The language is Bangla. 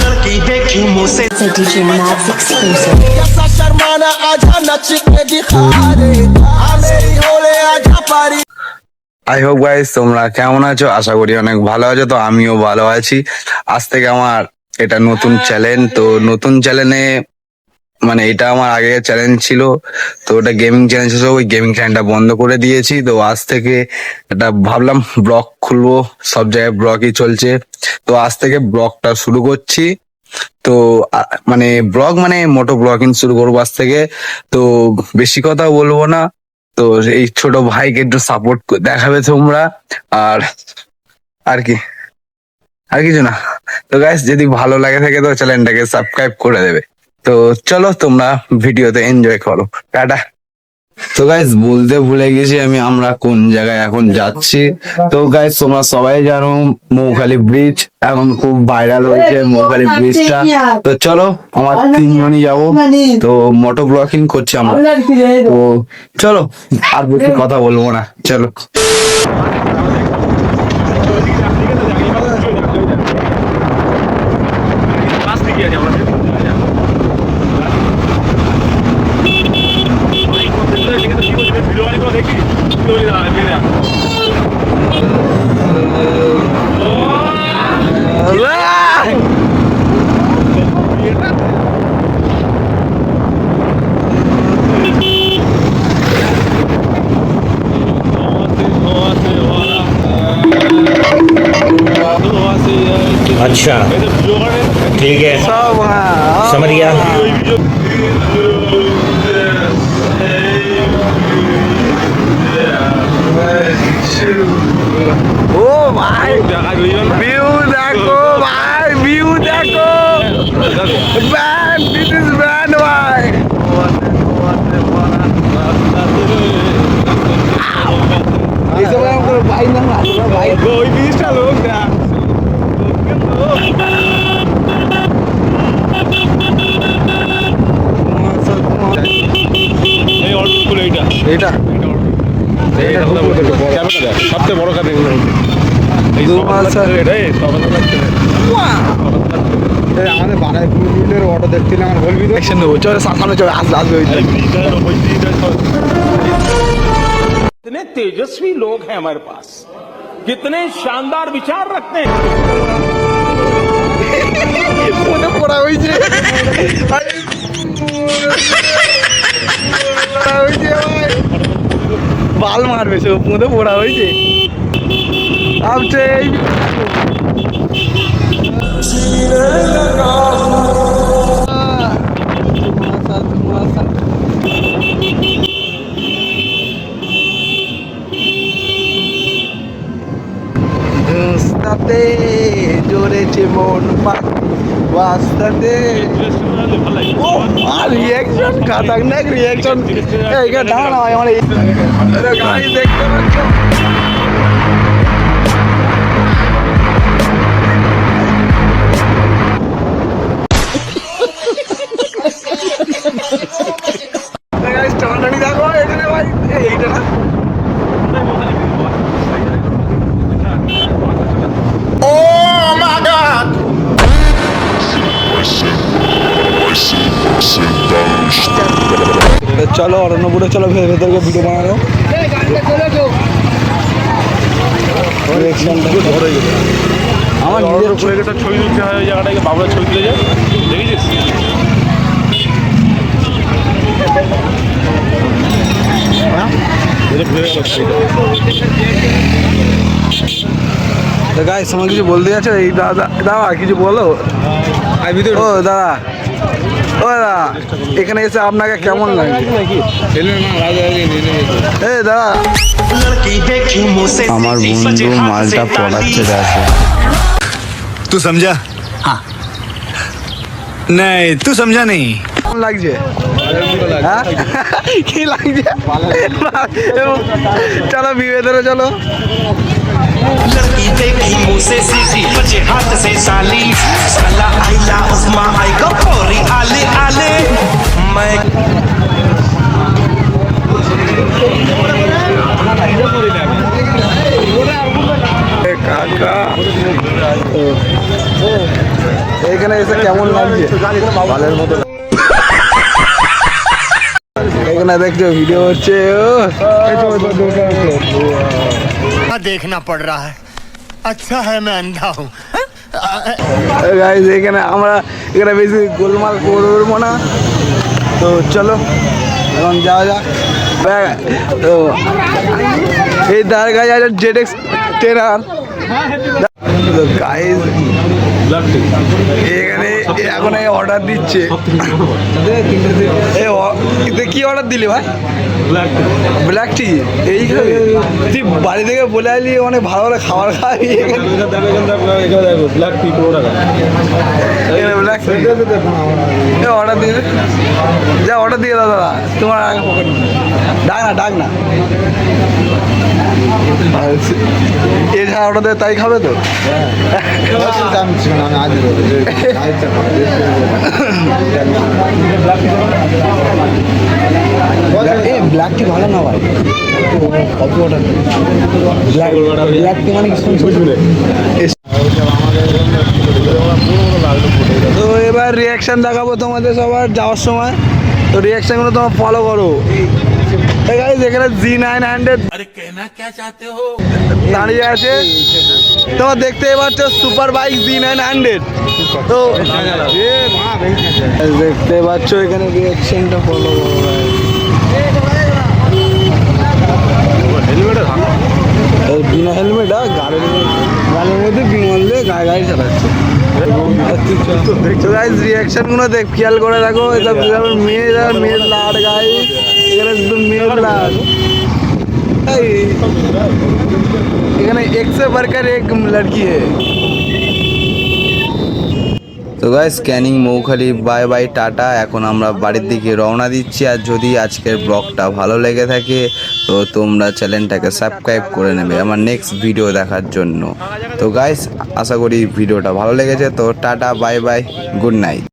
लड़की देखी मुझसे It's a DJ Max exclusive. कैसा शर्माना आजा नच के दिखा रे आ मेरी होले आजा पारी। আই হোপ গাইস তোমরা কেমন আছো? আশা করি অনেক ভালো আছো। তো আমিও ভালো আছি। আজ থেকে আমার এটা নতুন চ্যানেল। তো নতুন চ্যানেলে মানে এটা আমার আগে চ্যানেল ছিল, তো ওটা গেমিং চ্যানেল ছিল, ওই গেমিং চ্যানেলটা বন্ধ করে দিয়েছি। তো আজ থেকে এটা ভাবলাম ব্লগ খুলবো, সব জায়গায় ব্লগই চলছে। তো আজ থেকে ব্লগটা শুরু করছি। তো মানে ব্লগ মানে মোটো ব্লগিং শুরু করবো আজ থেকে। তো বেশি কথা বলবো না। তো এই ছোট ভাইকে একটু সাপোর্ট দেখাবে তোমরা। আর আর কি আর কিছু না। তো গাইস যদি ভালো লাগে থাকে তো চ্যানেলটাকে সাবস্ক্রাইব করে দেবে। তো চলো তোমরা ভিডিওতে এনজয় করো। টাটা। তো গাইস বলতে ভুলে গেছি আমরা কোন জায়গায় এখন যাচ্ছি। তো গাইস তোমরা সবাই জানো মৌখালি ব্রিজ এখন খুব ভাইরাল হয়েছে, মৌখালি ব্রিজটা। তো চলো আমার তিনজনই যাবো। তো মোটো ব্লগিং করছি আমরা। তো চলো আর বেশি কথা বলবো না, চলো। अच्छा ठीक है, समझ गया। ও ভাই ভিউ দেখো, ভাই ভিউ দেখো। ব্যান্ড, দিস ইজ ব্যান্ড ভাই। এইসব আমার ভাই না ভাই, ওই জিনিসটা লোক দেখ। এইটা সবচেয়ে বড় কাজ এগুলো আমাদের বারাইপুরের অটো দেখছিলাম, আমার বলবি তো নেবো। চলো সামনে চলে আসবে আসবে। कितने तेजस्वी लोग हैं हमारे पास, कितने शानदार विचार रखते हैं। মনে পড়া হয়েছে বাল মারবে, সে মধ্যে পড়া হয়েছে। ভাবছে রাস্তাতে জোরেছে মন রাস্তাতে। ও আর রিয়াকশন খতরনাক রিয়াকশন। এইটা দাঁড়া আমার গাড়ি দেখতে পাচ্ছ। টানাটানি দেখো এখানে ভাই, এইটা না চলো অরণ্যপুরে চলো, ভেতরকে ভিডিও বানানো। আমার নিজের উপরে একটা ছবি তুলতে হয়, ওই জায়গাটাকে বাবুরা ছবি তুলে যায়, দেখেছিস? তো গাইস তোমার কিছু বলতে যাচ্ছ? এই দাদা দাদা কিছু বলো। ও দাদা, ও দাদা এখানে এসে আপনাকে কেমন লাগে? এ দাদা लड़की देखी मुझसे আমার বন্ধু মালটা পড়াচ্ছে দেখো। तू समझा? हाँ नहीं, तू समझा नहीं। কেমন লাগছে? হ্যাঁ কি লাগছে? চলো বিয়েতে চলো। लड़की देखी मुझसे सीधी बचे हाथ से साली साला आइला उस्मा आई गपोरी आले आले मैं এখানে এসে কেমন লাগছে? ভালোর মতো। এখানে দেখছো ভিডিও হচ্ছে। देखना पड़ रहा है अच्छा है मैं अंधा हूँ গাইস এখানে আমরা এখানে বেশি গোলমাল করবো না, তো চলো এখন যাওয়া যাক। তো এই দাঁড় গাছ আছে জেডএক্স টেনার। তো গাইস এখানে এখন অর্ডার দিচ্ছে। কি অর্ডার দিলি ভাই? ব্ল্যাক টি। এই খাবি? তুই বাড়ি থেকে বলে আলি অনেক ভালো ভালো খাবার খাবি। ব্ল্যাক টি অর্ডার দিয়ে দে। যা অর্ডার দিয়ে দাও দাদা, তোমার আগে ডাক না এ যা অর্ডার দেয় তাই খাবে তো। ব্ল্যাক টি ভালো না ভাই, কত অর্ডার ব্ল্যাক টি মানে তো এবার রিয়াকশন দেখাবো তোমাদের সবার যাওয়ার সময়। তো রিয়াকশনগুলো তোমরা ফলো করো। গাইস এখানে Z900 দাঁড়িয়ে আছে, তোমরা দেখতেই পাচ্ছ সুপার বাইক Z900। তো দেখতে পাচ্ছ এখানে রিয়াকশনটা ফলো করো। বিনা হেলমেট গাড়ির মধ্যে বিমল দিয়ে গাড়ি চালাচ্ছে। রিয়াকশন গুলো দেখ, খেয়াল করে রাখো। এসব মেয়ের লাড গাই, এখানে শুধু মেয়ের লাড। এখানে এক से बढ़कर एक लड़की है। তো guys Canning Moukhali bye bye tata. এখন আমরা বাড়ির দিকে রওনা দিচ্ছি। আর যদি আজকের ব্লগটা ভালো লেগে থাকে তো তোমরা চ্যানেলটাকে সাবস্ক্রাইব করে নেবে আমার নেক্সট ভিডিও দেখার জন্য। তো গাইস আশা করি ভিডিওটা ভালো লেগেছে। তো tata bye bye, good night.